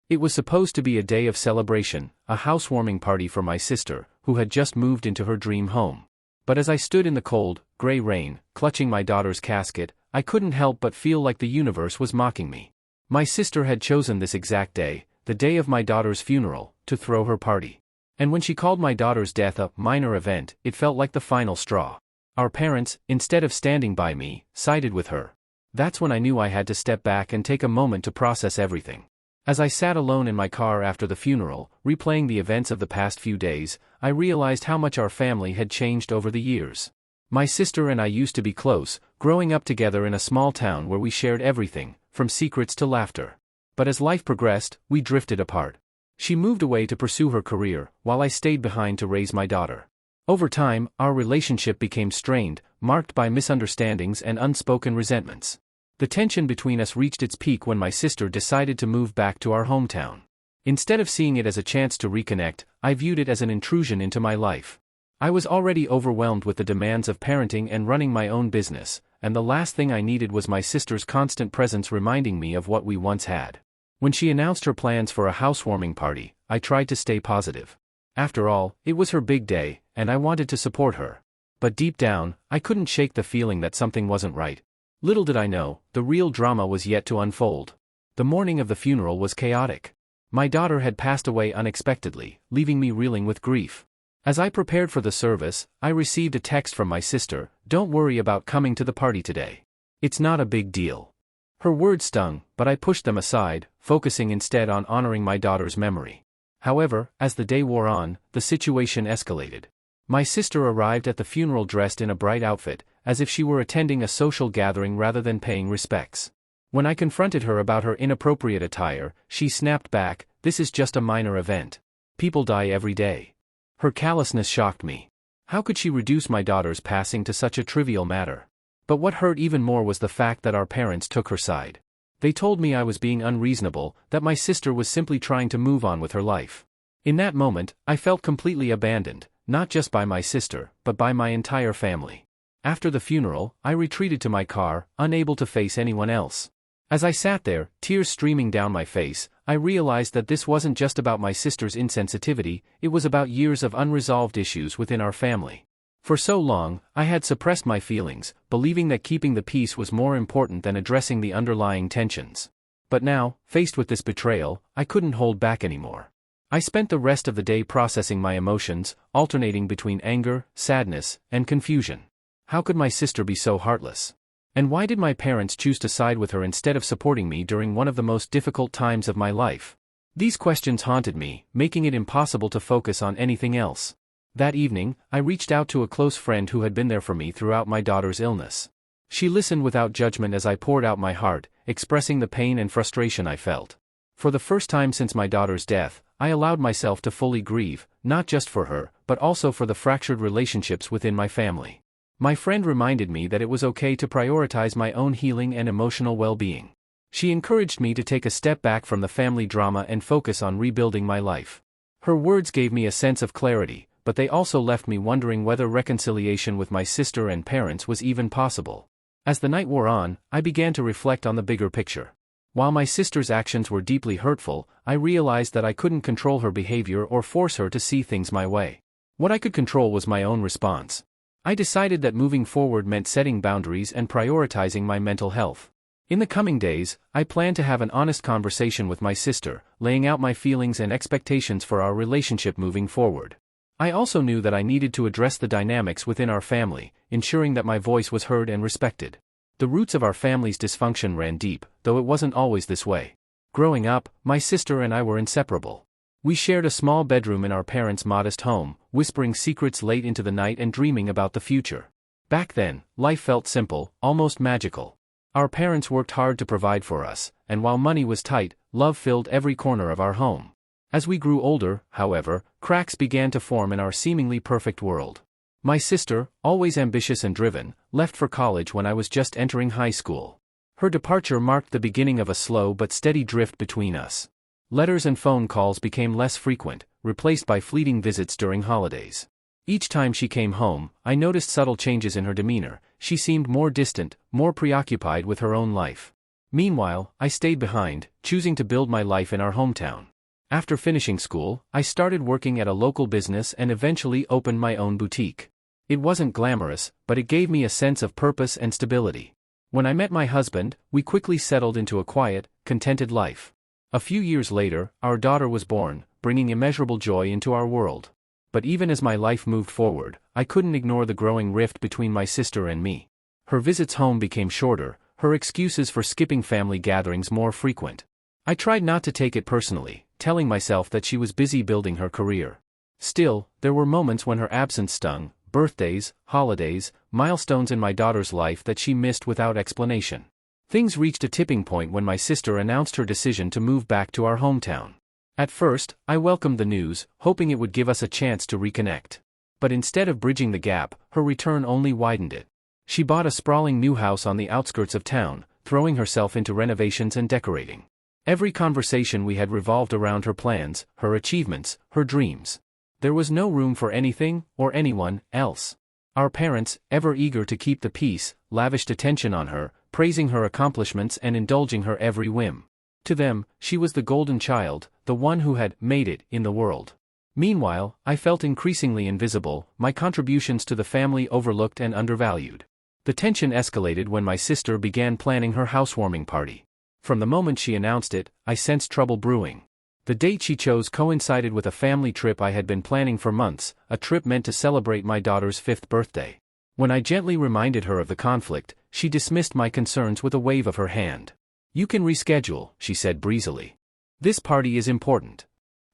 It was supposed to be a day of celebration, a housewarming party for my sister, who had just moved into her dream home. But as I stood in the cold, gray rain, clutching my daughter's casket, I couldn't help but feel like the universe was mocking me. My sister had chosen this exact day, the day of my daughter's funeral, to throw her party. And when she called my daughter's death a minor event, it felt like the final straw. Our parents, instead of standing by me, sided with her. That's when I knew I had to step back and take a moment to process everything. As I sat alone in my car after the funeral, replaying the events of the past few days, I realized how much our family had changed over the years. My sister and I used to be close, growing up together in a small town where we shared everything, from secrets to laughter. But as life progressed, we drifted apart. She moved away to pursue her career, while I stayed behind to raise my daughter. Over time, our relationship became strained, marked by misunderstandings and unspoken resentments. The tension between us reached its peak when my sister decided to move back to our hometown. Instead of seeing it as a chance to reconnect, I viewed it as an intrusion into my life. I was already overwhelmed with the demands of parenting and running my own business, and the last thing I needed was my sister's constant presence reminding me of what we once had. When she announced her plans for a housewarming party, I tried to stay positive. After all, it was her big day, and I wanted to support her. But deep down, I couldn't shake the feeling that something wasn't right. Little did I know, the real drama was yet to unfold. The morning of the funeral was chaotic. My daughter had passed away unexpectedly, leaving me reeling with grief. As I prepared for the service, I received a text from my sister, "Don't worry about coming to the party today. It's not a big deal." Her words stung, but I pushed them aside, focusing instead on honoring my daughter's memory. However, as the day wore on, the situation escalated. My sister arrived at the funeral dressed in a bright outfit, as if she were attending a social gathering rather than paying respects. When I confronted her about her inappropriate attire, she snapped back, "This is just a minor event. People die every day." Her callousness shocked me. How could she reduce my daughter's passing to such a trivial matter? But what hurt even more was the fact that our parents took her side. They told me I was being unreasonable, that my sister was simply trying to move on with her life. In that moment, I felt completely abandoned, not just by my sister, but by my entire family. After the funeral, I retreated to my car, unable to face anyone else. As I sat there, tears streaming down my face, I realized that this wasn't just about my sister's insensitivity, it was about years of unresolved issues within our family. For so long, I had suppressed my feelings, believing that keeping the peace was more important than addressing the underlying tensions. But now, faced with this betrayal, I couldn't hold back anymore. I spent the rest of the day processing my emotions, alternating between anger, sadness, and confusion. How could my sister be so heartless? And why did my parents choose to side with her instead of supporting me during one of the most difficult times of my life? These questions haunted me, making it impossible to focus on anything else. That evening, I reached out to a close friend who had been there for me throughout my daughter's illness. She listened without judgment as I poured out my heart, expressing the pain and frustration I felt. For the first time since my daughter's death, I allowed myself to fully grieve, not just for her, but also for the fractured relationships within my family. My friend reminded me that it was okay to prioritize my own healing and emotional well-being. She encouraged me to take a step back from the family drama and focus on rebuilding my life. Her words gave me a sense of clarity, but they also left me wondering whether reconciliation with my sister and parents was even possible. As the night wore on, I began to reflect on the bigger picture. While my sister's actions were deeply hurtful, I realized that I couldn't control her behavior or force her to see things my way. What I could control was my own response. I decided that moving forward meant setting boundaries and prioritizing my mental health. In the coming days, I plan to have an honest conversation with my sister, laying out my feelings and expectations for our relationship moving forward. I also knew that I needed to address the dynamics within our family, ensuring that my voice was heard and respected. The roots of our family's dysfunction ran deep, though it wasn't always this way. Growing up, my sister and I were inseparable. We shared a small bedroom in our parents' modest home, whispering secrets late into the night and dreaming about the future. Back then, life felt simple, almost magical. Our parents worked hard to provide for us, and while money was tight, love filled every corner of our home. As we grew older, however, cracks began to form in our seemingly perfect world. My sister, always ambitious and driven, left for college when I was just entering high school. Her departure marked the beginning of a slow but steady drift between us. Letters and phone calls became less frequent, replaced by fleeting visits during holidays. Each time she came home, I noticed subtle changes in her demeanor. She seemed more distant, more preoccupied with her own life. Meanwhile, I stayed behind, choosing to build my life in our hometown. After finishing school, I started working at a local business and eventually opened my own boutique. It wasn't glamorous, but it gave me a sense of purpose and stability. When I met my husband, we quickly settled into a quiet, contented life. A few years later, our daughter was born, bringing immeasurable joy into our world. But even as my life moved forward, I couldn't ignore the growing rift between my sister and me. Her visits home became shorter, her excuses for skipping family gatherings more frequent. I tried not to take it personally, telling myself that she was busy building her career. Still, there were moments when her absence stung, birthdays, holidays, milestones in my daughter's life that she missed without explanation. Things reached a tipping point when my sister announced her decision to move back to our hometown. At first, I welcomed the news, hoping it would give us a chance to reconnect. But instead of bridging the gap, her return only widened it. She bought a sprawling new house on the outskirts of town, throwing herself into renovations and decorating. Every conversation we had revolved around her plans, her achievements, her dreams. There was no room for anything, or anyone, else. Our parents, ever eager to keep the peace, lavished attention on her, praising her accomplishments and indulging her every whim. To them, she was the golden child, the one who had made it in the world. Meanwhile, I felt increasingly invisible, my contributions to the family overlooked and undervalued. The tension escalated when my sister began planning her housewarming party. From the moment she announced it, I sensed trouble brewing. The date she chose coincided with a family trip I had been planning for months, a trip meant to celebrate my daughter's 5th birthday. When I gently reminded her of the conflict, she dismissed my concerns with a wave of her hand. "You can reschedule," she said breezily. "This party is important."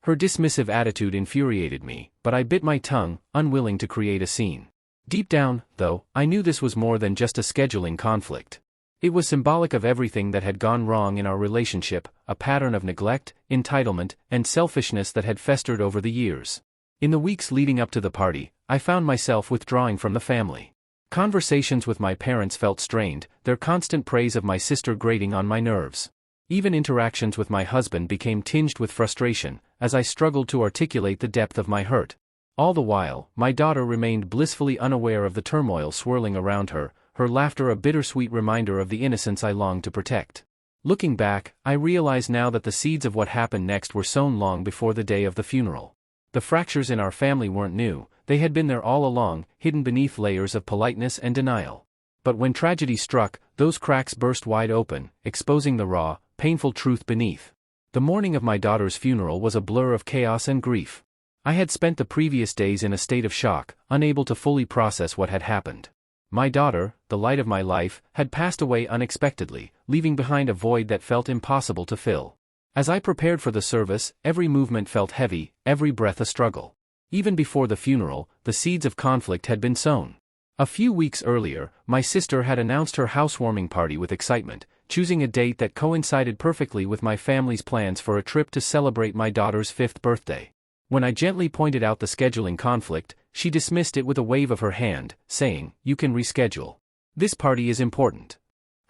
Her dismissive attitude infuriated me, but I bit my tongue, unwilling to create a scene. Deep down, though, I knew this was more than just a scheduling conflict. It was symbolic of everything that had gone wrong in our relationship, a pattern of neglect, entitlement, and selfishness that had festered over the years. In the weeks leading up to the party, I found myself withdrawing from the family. Conversations with my parents felt strained, their constant praise of my sister grating on my nerves. Even interactions with my husband became tinged with frustration, as I struggled to articulate the depth of my hurt. All the while, my daughter remained blissfully unaware of the turmoil swirling around her, her laughter a bittersweet reminder of the innocence I longed to protect. Looking back, I realize now that the seeds of what happened next were sown long before the day of the funeral. The fractures in our family weren't new, they had been there all along, hidden beneath layers of politeness and denial. But when tragedy struck, those cracks burst wide open, exposing the raw, painful truth beneath. The morning of my daughter's funeral was a blur of chaos and grief. I had spent the previous days in a state of shock, unable to fully process what had happened. My daughter, the light of my life, had passed away unexpectedly, leaving behind a void that felt impossible to fill. As I prepared for the service, every movement felt heavy, every breath a struggle. Even before the funeral, the seeds of conflict had been sown. A few weeks earlier, my sister had announced her housewarming party with excitement, choosing a date that coincided perfectly with my family's plans for a trip to celebrate my daughter's 5th birthday. When I gently pointed out the scheduling conflict, she dismissed it with a wave of her hand, saying, "You can reschedule. This party is important."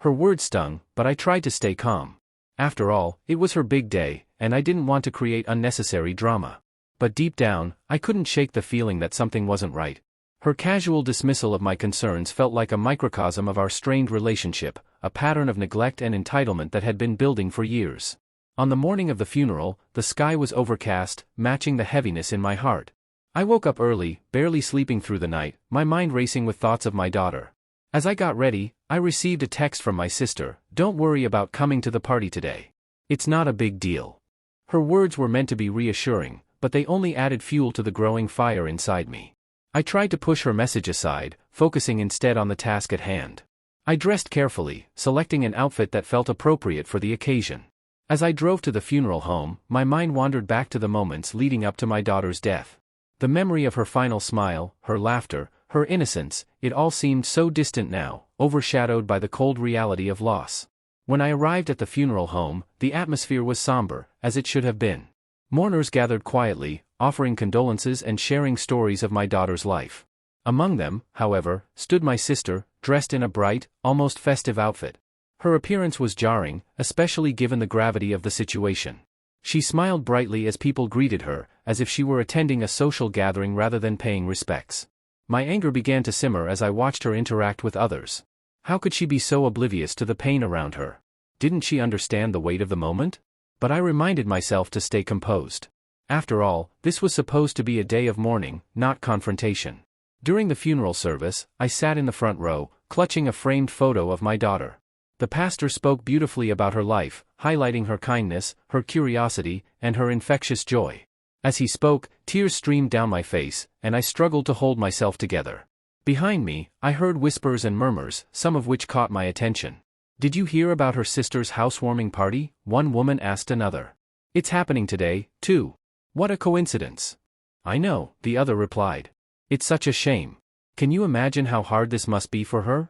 Her words stung, but I tried to stay calm. After all, it was her big day, and I didn't want to create unnecessary drama. But deep down, I couldn't shake the feeling that something wasn't right. Her casual dismissal of my concerns felt like a microcosm of our strained relationship, a pattern of neglect and entitlement that had been building for years. On the morning of the funeral, the sky was overcast, matching the heaviness in my heart. I woke up early, barely sleeping through the night, my mind racing with thoughts of my daughter. As I got ready, I received a text from my sister, "Don't worry about coming to the party today. It's not a big deal." Her words were meant to be reassuring, but they only added fuel to the growing fire inside me. I tried to push her message aside, focusing instead on the task at hand. I dressed carefully, selecting an outfit that felt appropriate for the occasion. As I drove to the funeral home, my mind wandered back to the moments leading up to my daughter's death. The memory of her final smile, her laughter, her innocence, it all seemed so distant now, overshadowed by the cold reality of loss. When I arrived at the funeral home, the atmosphere was somber, as it should have been. Mourners gathered quietly, offering condolences and sharing stories of my daughter's life. Among them, however, stood my sister, dressed in a bright, almost festive outfit. Her appearance was jarring, especially given the gravity of the situation. She smiled brightly as people greeted her, as if she were attending a social gathering rather than paying respects. My anger began to simmer as I watched her interact with others. How could she be so oblivious to the pain around her? Didn't she understand the weight of the moment? But I reminded myself to stay composed. After all, this was supposed to be a day of mourning, not confrontation. During the funeral service, I sat in the front row, clutching a framed photo of my daughter. The pastor spoke beautifully about her life, highlighting her kindness, her curiosity, and her infectious joy. As he spoke, tears streamed down my face, and I struggled to hold myself together. Behind me, I heard whispers and murmurs, some of which caught my attention. "Did you hear about her sister's housewarming party?" one woman asked another. "It's happening today, too. What a coincidence." "I know," the other replied. "It's such a shame. Can you imagine how hard this must be for her?"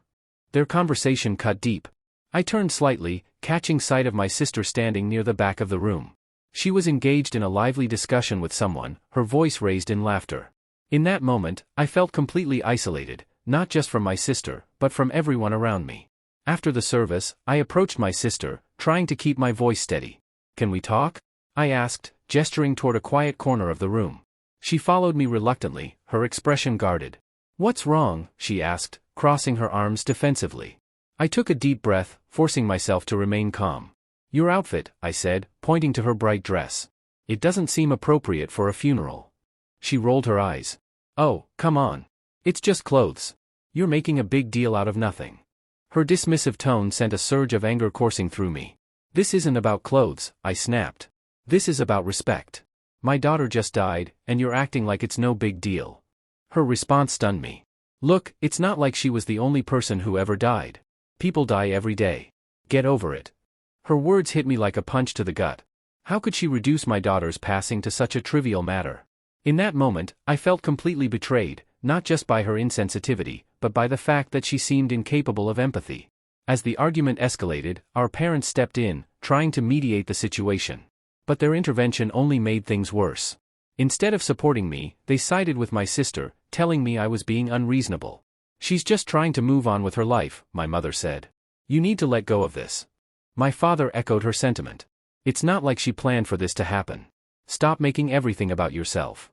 Their conversation cut deep. I turned slightly, catching sight of my sister standing near the back of the room. She was engaged in a lively discussion with someone, her voice raised in laughter. In that moment, I felt completely isolated, not just from my sister, but from everyone around me. After the service, I approached my sister, trying to keep my voice steady. "Can we talk?" I asked, gesturing toward a quiet corner of the room. She followed me reluctantly, her expression guarded. "What's wrong?" she asked, crossing her arms defensively. I took a deep breath, forcing myself to remain calm. "Your outfit," I said, pointing to her bright dress. "It doesn't seem appropriate for a funeral." She rolled her eyes. "Oh, come on. It's just clothes. You're making a big deal out of nothing." Her dismissive tone sent a surge of anger coursing through me. "This isn't about clothes," I snapped. "This is about respect. My daughter just died, and you're acting like it's no big deal." Her response stunned me. "Look, it's not like she was the only person who ever died. People die every day. Get over it." Her words hit me like a punch to the gut. How could she reduce my daughter's passing to such a trivial matter? In that moment, I felt completely betrayed, not just by her insensitivity, but by the fact that she seemed incapable of empathy. As the argument escalated, our parents stepped in, trying to mediate the situation. But their intervention only made things worse. Instead of supporting me, they sided with my sister, telling me I was being unreasonable. "She's just trying to move on with her life," my mother said. "You need to let go of this." My father echoed her sentiment. "It's not like she planned for this to happen. Stop making everything about yourself."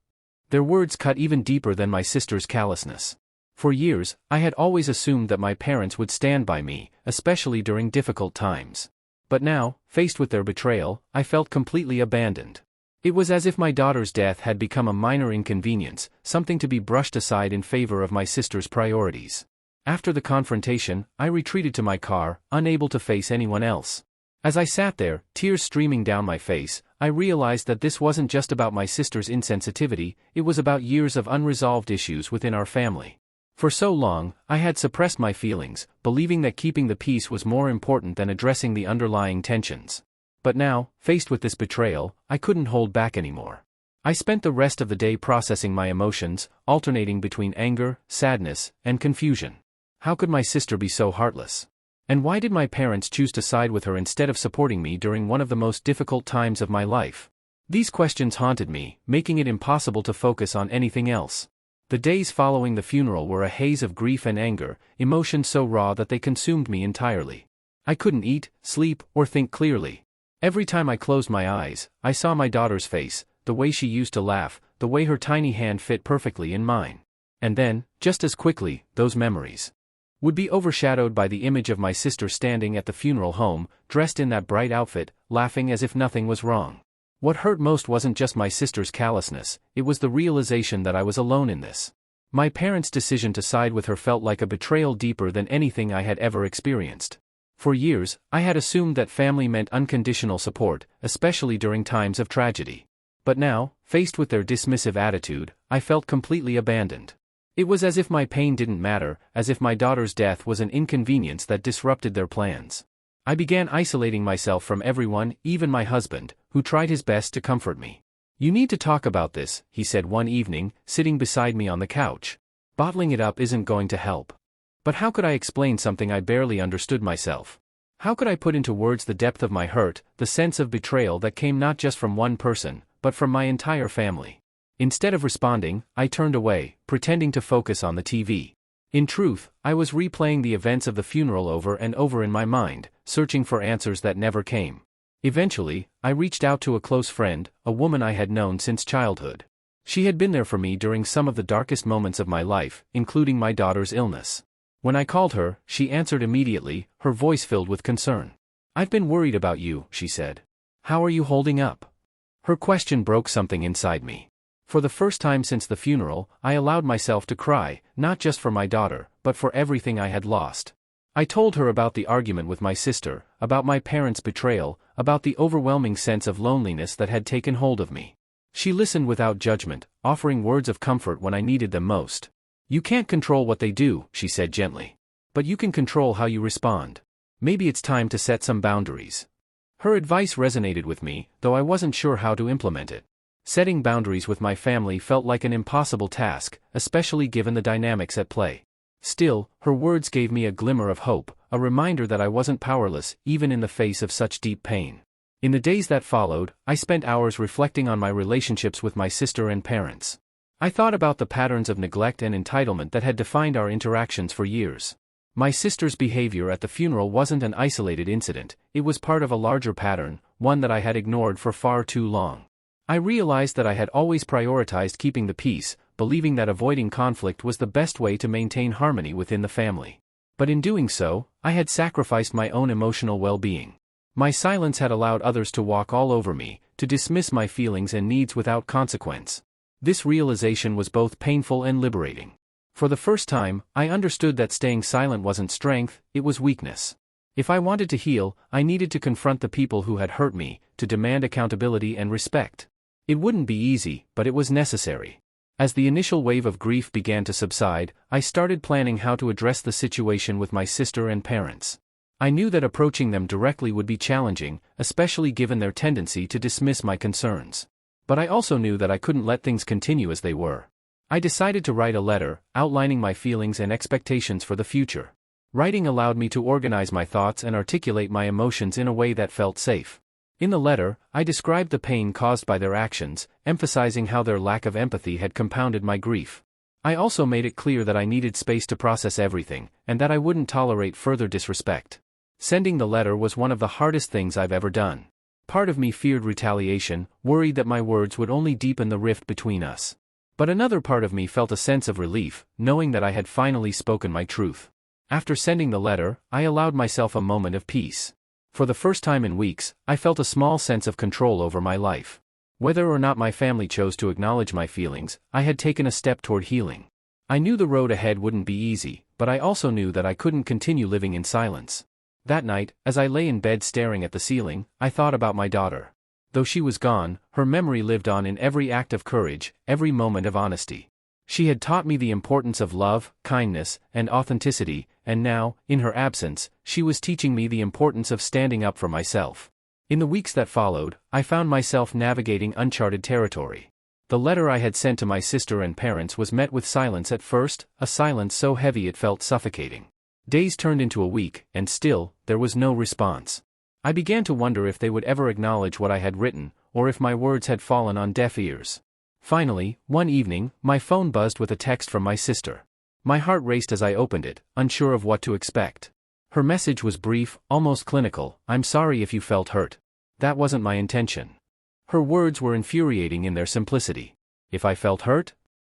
Their words cut even deeper than my sister's callousness. For years, I had always assumed that my parents would stand by me, especially during difficult times. But now, faced with their betrayal, I felt completely abandoned. It was as if my daughter's death had become a minor inconvenience, something to be brushed aside in favor of my sister's priorities. After the confrontation, I retreated to my car, unable to face anyone else. As I sat there, tears streaming down my face, I realized that this wasn't just about my sister's insensitivity, it was about years of unresolved issues within our family. For so long, I had suppressed my feelings, believing that keeping the peace was more important than addressing the underlying tensions. But now, faced with this betrayal, I couldn't hold back anymore. I spent the rest of the day processing my emotions, alternating between anger, sadness, and confusion. How could my sister be so heartless? And why did my parents choose to side with her instead of supporting me during one of the most difficult times of my life? These questions haunted me, making it impossible to focus on anything else. The days following the funeral were a haze of grief and anger, emotions so raw that they consumed me entirely. I couldn't eat, sleep, or think clearly. Every time I closed my eyes, I saw my daughter's face, the way she used to laugh, the way her tiny hand fit perfectly in mine. And then, just as quickly, those memories would be overshadowed by the image of my sister standing at the funeral home, dressed in that bright outfit, laughing as if nothing was wrong. What hurt most wasn't just my sister's callousness, it was the realization that I was alone in this. My parents' decision to side with her felt like a betrayal deeper than anything I had ever experienced. For years, I had assumed that family meant unconditional support, especially during times of tragedy. But now, faced with their dismissive attitude, I felt completely abandoned. It was as if my pain didn't matter, as if my daughter's death was an inconvenience that disrupted their plans. I began isolating myself from everyone, even my husband, who tried his best to comfort me. "You need to talk about this," he said one evening, sitting beside me on the couch. "Bottling it up isn't going to help." But how could I explain something I barely understood myself? How could I put into words the depth of my hurt, the sense of betrayal that came not just from one person, but from my entire family? Instead of responding, I turned away, pretending to focus on the TV. In truth, I was replaying the events of the funeral over and over in my mind, searching for answers that never came. Eventually, I reached out to a close friend, a woman I had known since childhood. She had been there for me during some of the darkest moments of my life, including my daughter's illness. When I called her, she answered immediately, her voice filled with concern. "I've been worried about you," she said. "How are you holding up?" Her question broke something inside me. For the first time since the funeral, I allowed myself to cry, not just for my daughter, but for everything I had lost. I told her about the argument with my sister, about my parents' betrayal, about the overwhelming sense of loneliness that had taken hold of me. She listened without judgment, offering words of comfort when I needed them most. "You can't control what they do," she said gently. "But you can control how you respond. Maybe it's time to set some boundaries." Her advice resonated with me, though I wasn't sure how to implement it. Setting boundaries with my family felt like an impossible task, especially given the dynamics at play. Still, her words gave me a glimmer of hope, a reminder that I wasn't powerless, even in the face of such deep pain. In the days that followed, I spent hours reflecting on my relationships with my sister and parents. I thought about the patterns of neglect and entitlement that had defined our interactions for years. My sister's behavior at the funeral wasn't an isolated incident, it was part of a larger pattern, one that I had ignored for far too long. I realized that I had always prioritized keeping the peace, believing that avoiding conflict was the best way to maintain harmony within the family. But in doing so, I had sacrificed my own emotional well-being. My silence had allowed others to walk all over me, to dismiss my feelings and needs without consequence. This realization was both painful and liberating. For the first time, I understood that staying silent wasn't strength, it was weakness. If I wanted to heal, I needed to confront the people who had hurt me, to demand accountability and respect. It wouldn't be easy, but it was necessary. As the initial wave of grief began to subside, I started planning how to address the situation with my sister and parents. I knew that approaching them directly would be challenging, especially given their tendency to dismiss my concerns. But I also knew that I couldn't let things continue as they were. I decided to write a letter, outlining my feelings and expectations for the future. Writing allowed me to organize my thoughts and articulate my emotions in a way that felt safe. In the letter, I described the pain caused by their actions, emphasizing how their lack of empathy had compounded my grief. I also made it clear that I needed space to process everything, and that I wouldn't tolerate further disrespect. Sending the letter was one of the hardest things I've ever done. Part of me feared retaliation, worried that my words would only deepen the rift between us. But another part of me felt a sense of relief, knowing that I had finally spoken my truth. After sending the letter, I allowed myself a moment of peace. For the first time in weeks, I felt a small sense of control over my life. Whether or not my family chose to acknowledge my feelings, I had taken a step toward healing. I knew the road ahead wouldn't be easy, but I also knew that I couldn't continue living in silence. That night, as I lay in bed staring at the ceiling, I thought about my daughter. Though she was gone, her memory lived on in every act of courage, every moment of honesty. She had taught me the importance of love, kindness, and authenticity, and now, in her absence, she was teaching me the importance of standing up for myself. In the weeks that followed, I found myself navigating uncharted territory. The letter I had sent to my sister and parents was met with silence at first, a silence so heavy it felt suffocating. Days turned into a week, and still, there was no response. I began to wonder if they would ever acknowledge what I had written, or if my words had fallen on deaf ears. Finally, one evening, my phone buzzed with a text from my sister. My heart raced as I opened it, unsure of what to expect. Her message was brief, almost clinical. "I'm sorry if you felt hurt. That wasn't my intention." Her words were infuriating in their simplicity. If I felt hurt?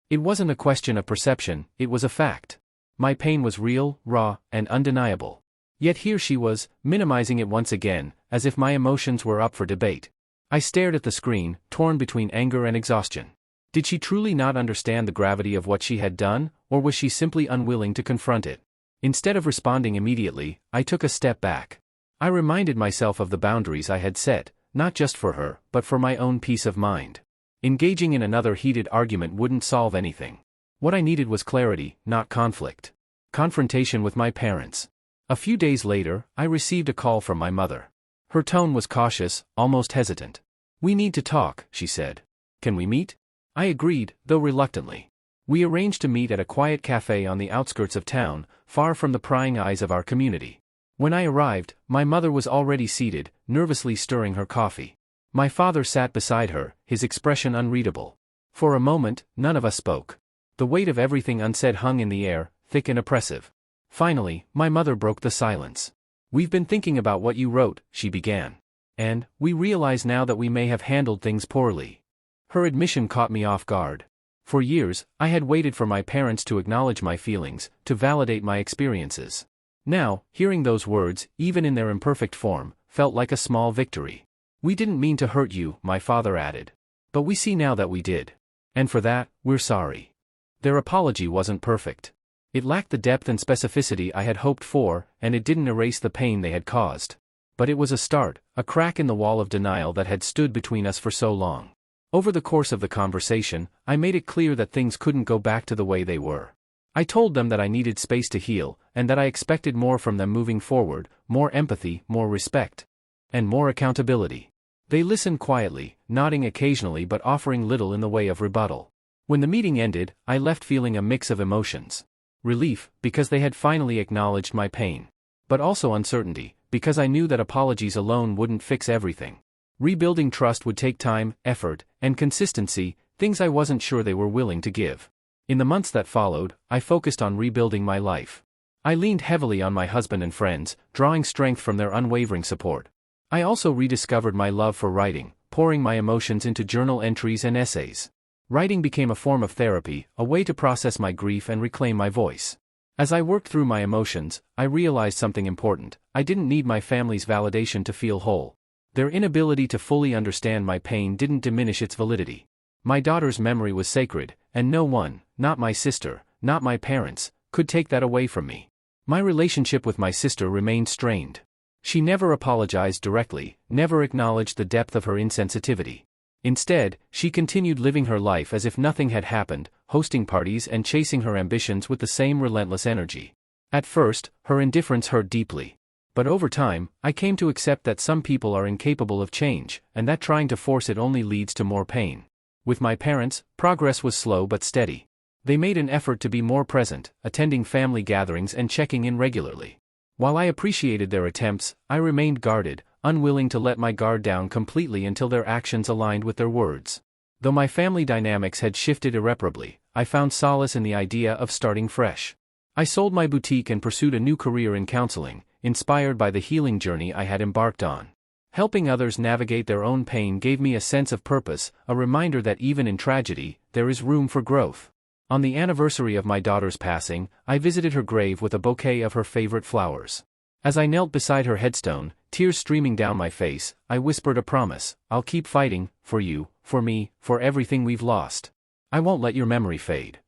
It wasn't a question of perception, it was a fact. My pain was real, raw, and undeniable. Yet here she was, minimizing it once again, as if my emotions were up for debate. I stared at the screen, torn between anger and exhaustion. Did she truly not understand the gravity of what she had done, or was she simply unwilling to confront it? Instead of responding immediately, I took a step back. I reminded myself of the boundaries I had set, not just for her, but for my own peace of mind. Engaging in another heated argument wouldn't solve anything. What I needed was clarity, not conflict. Confrontation with my parents. A few days later, I received a call from my mother. Her tone was cautious, almost hesitant. "We need to talk," she said. "Can we meet?" I agreed, though reluctantly. We arranged to meet at a quiet cafe on the outskirts of town, far from the prying eyes of our community. When I arrived, my mother was already seated, nervously stirring her coffee. My father sat beside her, his expression unreadable. For a moment, none of us spoke. The weight of everything unsaid hung in the air, thick and oppressive. Finally, my mother broke the silence. "We've been thinking about what you wrote," she began. "And we realize now that we may have handled things poorly." Her admission caught me off guard. For years, I had waited for my parents to acknowledge my feelings, to validate my experiences. Now, hearing those words, even in their imperfect form, felt like a small victory. "We didn't mean to hurt you," my father added. "But we see now that we did. And for that, we're sorry." Their apology wasn't perfect. It lacked the depth and specificity I had hoped for, and it didn't erase the pain they had caused. But it was a start, a crack in the wall of denial that had stood between us for so long. Over the course of the conversation, I made it clear that things couldn't go back to the way they were. I told them that I needed space to heal, and that I expected more from them moving forward, more empathy, more respect, and more accountability. They listened quietly, nodding occasionally but offering little in the way of rebuttal. When the meeting ended, I left feeling a mix of emotions. Relief, because they had finally acknowledged my pain. But also uncertainty, because I knew that apologies alone wouldn't fix everything. Rebuilding trust would take time, effort, and consistency, things I wasn't sure they were willing to give. In the months that followed, I focused on rebuilding my life. I leaned heavily on my husband and friends, drawing strength from their unwavering support. I also rediscovered my love for writing, pouring my emotions into journal entries and essays. Writing became a form of therapy, a way to process my grief and reclaim my voice. As I worked through my emotions, I realized something important: I didn't need my family's validation to feel whole. Their inability to fully understand my pain didn't diminish its validity. My daughter's memory was sacred, and no one, not my sister, not my parents, could take that away from me. My relationship with my sister remained strained. She never apologized directly, never acknowledged the depth of her insensitivity. Instead, she continued living her life as if nothing had happened, hosting parties and chasing her ambitions with the same relentless energy. At first, her indifference hurt deeply. But over time, I came to accept that some people are incapable of change, and that trying to force it only leads to more pain. With my parents, progress was slow but steady. They made an effort to be more present, attending family gatherings and checking in regularly. While I appreciated their attempts, I remained guarded, unwilling to let my guard down completely until their actions aligned with their words. Though my family dynamics had shifted irreparably, I found solace in the idea of starting fresh. I sold my boutique and pursued a new career in counseling, inspired by the healing journey I had embarked on. Helping others navigate their own pain gave me a sense of purpose, a reminder that even in tragedy, there is room for growth. On the anniversary of my daughter's passing, I visited her grave with a bouquet of her favorite flowers. As I knelt beside her headstone, tears streaming down my face, I whispered a promise: "I'll keep fighting, for you, for me, for everything we've lost. I won't let your memory fade."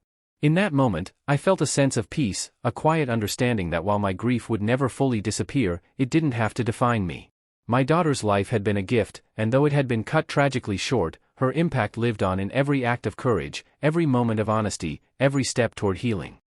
In that moment, I felt a sense of peace, a quiet understanding that while my grief would never fully disappear, it didn't have to define me. My daughter's life had been a gift, and though it had been cut tragically short, her impact lived on in every act of courage, every moment of honesty, every step toward healing.